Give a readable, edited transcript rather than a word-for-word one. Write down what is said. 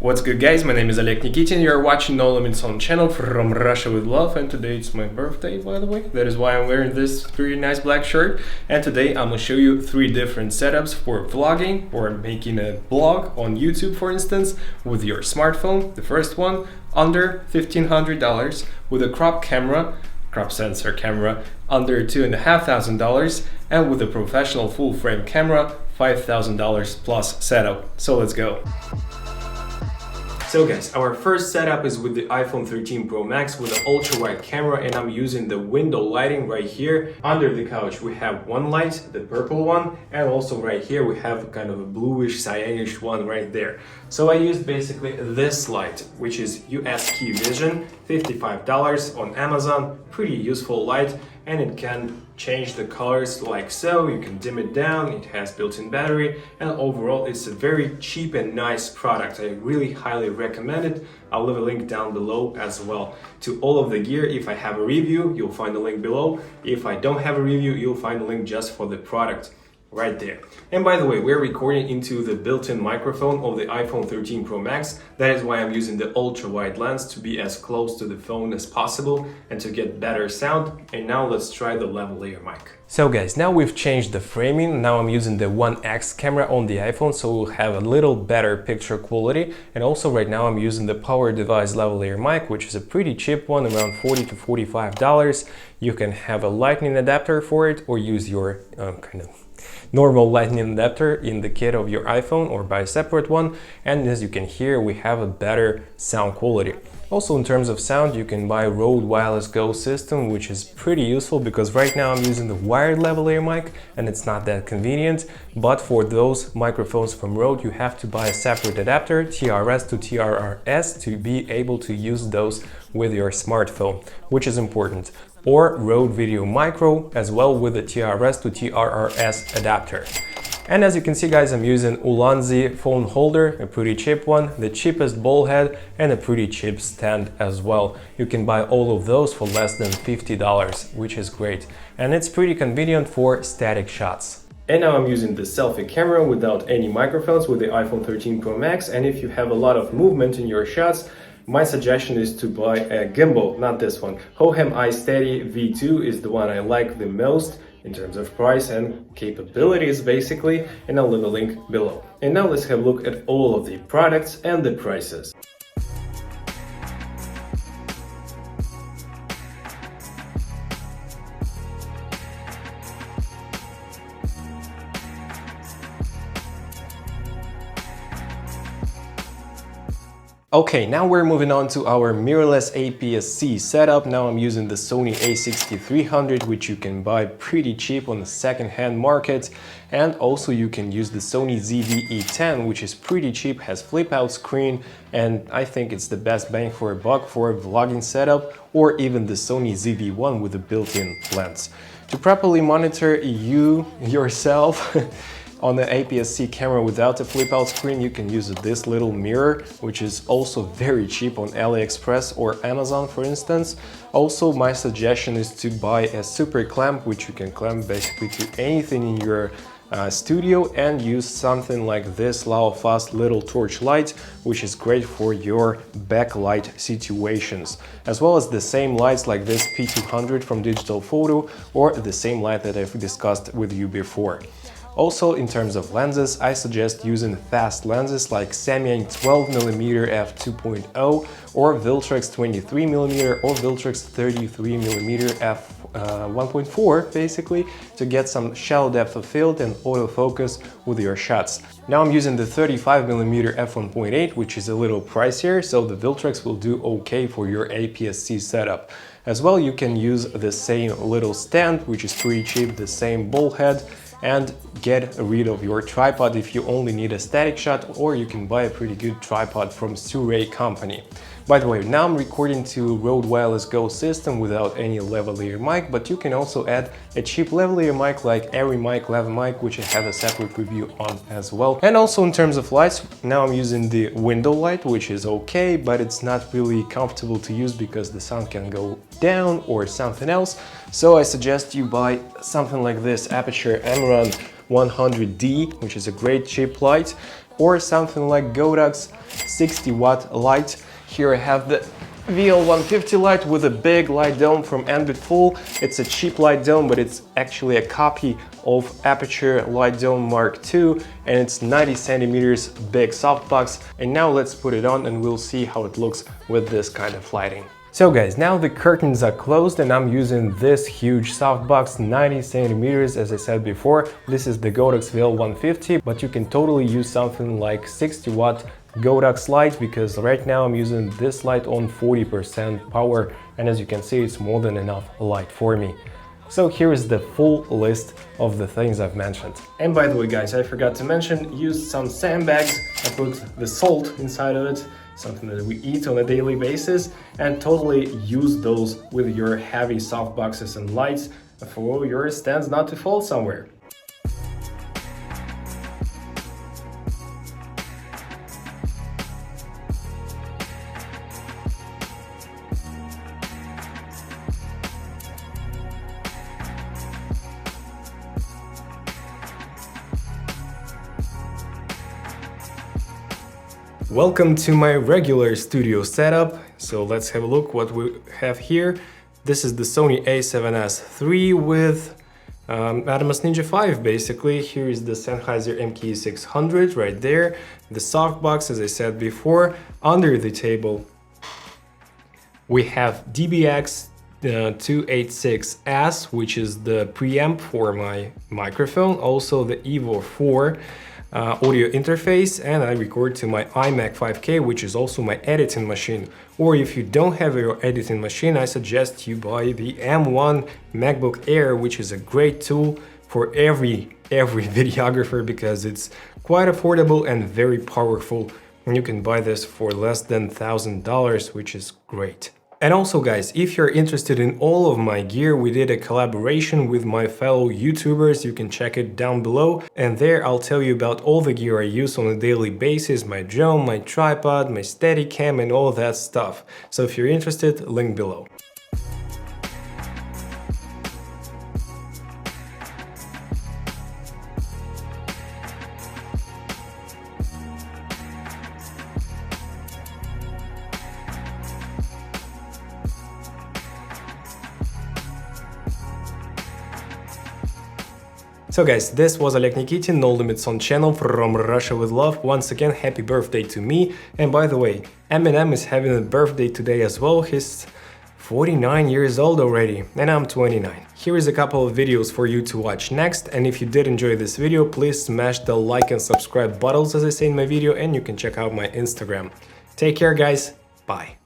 What's good, guys? My name is Oleg Nikitin. You're watching No Limits on channel from Russia with love, and today it's my birthday, by the way. That is why I'm wearing this pretty nice black shirt. And today I'm gonna show you 3 different setups for vlogging or making a blog on YouTube, for instance, with your smartphone. The first one, under $1,500 with a crop sensor camera, under $2,500, and with a professional full frame camera, $5,000 plus setup. So let's go. So guys, our first setup is with the iPhone 13 Pro Max with an ultra-wide camera, and I'm using the window lighting right here. Under the couch we have one light, the purple one, and also right here we have kind of a bluish cyanish one right there. So I used basically this light, which is US-Key Vision, $55 on Amazon. Pretty useful light, and it can change the colors like so. You can dim it down, it has built-in battery, and overall it's a very cheap and nice product. I really highly recommend it. I'll leave a link down below as well to all of the gear. If I have a review, you'll find the link below. If I don't have a review, you'll find the link just for the product right there. And by the way, we're recording into the built-in microphone of the iPhone 13 Pro Max. That is why I'm using the ultra-wide lens to be as close to the phone as possible and to get better sound. And now let's try the lavalier mic. So guys, now we've changed the framing. Now I'm using the 1X camera on the iPhone, so we'll have a little better picture quality. And also right now I'm using the Power Device lavalier mic, which is a pretty cheap one, around $40 to $45. You can have a lightning adapter for it or use your kind of normal lightning adapter in the kit of your iPhone or buy a separate one. And as you can hear, we have a better sound quality. Also, in terms of sound, you can buy Rode Wireless Go system, which is pretty useful because right now I'm using the wired lavalier mic and it's not that convenient. But for those microphones from Rode, you have to buy a separate adapter, TRS to TRRS, to be able to use those with your smartphone, which is important. Or Rode Video Micro as well with the TRS to TRRS adapter. And as you can see, guys, I'm using Ulanzi phone holder, a pretty cheap one, the cheapest ball head, and a pretty cheap stand as well. You can buy all of those for less than $50, which is great. And it's pretty convenient for static shots. And now I'm using the selfie camera without any microphones with the iPhone 13 Pro Max. And if you have a lot of movement in your shots, my suggestion is to buy a gimbal, not this one. Hohem iSteady V2 is the one I like the most in terms of price and capabilities, basically, and I'll leave a link below. And now let's have a look at all of the products and the prices. Okay, now we're moving on to our mirrorless APS-C setup. Now I'm using the Sony a6300, which you can buy pretty cheap on the second-hand market. And also you can use the Sony ZV E10, which is pretty cheap, has flip-out screen, and I think it's the best bang for a buck for a vlogging setup, or even the Sony ZV-1 with a built-in lens. To properly monitor you yourself, on the APS-C camera without a flip-out screen, you can use this little mirror, which is also very cheap on AliExpress or Amazon, for instance. Also, my suggestion is to buy a super clamp, which you can clamp basically to anything in your studio, and use something like this Laofast little torch light, which is great for your backlight situations, as well as the same lights like this P200 from Digital Photo, or the same light that I've discussed with you before. Also, in terms of lenses, I suggest using fast lenses like Samyang 12mm f2.0 or Viltrox 23mm or Viltrox 33mm f1.4 basically, to get some shallow depth of field and autofocus with your shots. Now I'm using the 35mm f1.8, which is a little pricier, so the Viltrox will do okay for your APS-C setup. As well, you can use the same little stand, which is pretty cheap, the same ball head, and get rid of your tripod if you only need a static shot, or you can buy a pretty good tripod from Suray company. By the way, now I'm recording to Rode Wireless Go system without any lavalier mic, but you can also add a cheap lavalier mic like ARRIMIC Lavamic, which I have a separate review on as well. And also in terms of lights, now I'm using the window light, which is okay, but it's not really comfortable to use because the sun can go down or something else. So I suggest you buy something like this Aperture Emerald 100D, which is a great cheap light. or something like Godak's 60-watt light. Here I have the VL150 light with a big light dome from Ambitful. It's a cheap light dome, but it's actually a copy of Aperture Light Dome Mark II, and it's 90 centimeters big softbox. And now let's put it on and we'll see how it looks with this kind of lighting. So guys, now the curtains are closed and I'm using this huge softbox, 90 centimeters, as I said before. This is the Godak's VL150, but you can totally use something like 60-watt Godak's light, because right now I'm using this light on 40% power, and as you can see, it's more than enough light for me. So here is the full list of the things I've mentioned. And by the way guys, I forgot to mention, used some sandbags. I put the salt inside of it, something that we eat on a daily basis, and totally use those with your heavy softboxes and lights for your stands not to fall somewhere. Welcome to my regular studio setup. So let's have a look what we have here. This is the Sony a7S III with Atomos Ninja 5 basically. Here is the Sennheiser MKE600 right there. The softbox, as I said before. Under the table we have DBX 286S, which is the preamp for my microphone. Also the Evo 4 audio interface, and I record to my iMac 5K, which is also my editing machine. Or if you don't have your editing machine, I suggest you buy the M1 MacBook Air, which is a great tool for every videographer, because it's quite affordable and very powerful, and you can buy this for less than $1,000, which is great. And also guys, if you're interested in all of my gear, we did a collaboration with my fellow YouTubers. You can check it down below, and there I'll tell you about all the gear I use on a daily basis, my drone, my tripod, my Steadicam, and all that stuff. So if you're interested, link below. So guys, this was Oleg Nikitin, No Limits on channel from Russia with love. Once again, happy birthday to me. And by the way, Eminem is having a birthday today as well. He's 49 years old already, and I'm 29. Here is a couple of videos for you to watch next, and if you did enjoy this video, please smash the like and subscribe buttons as I say in my video, and you can check out my Instagram. Take care guys, bye.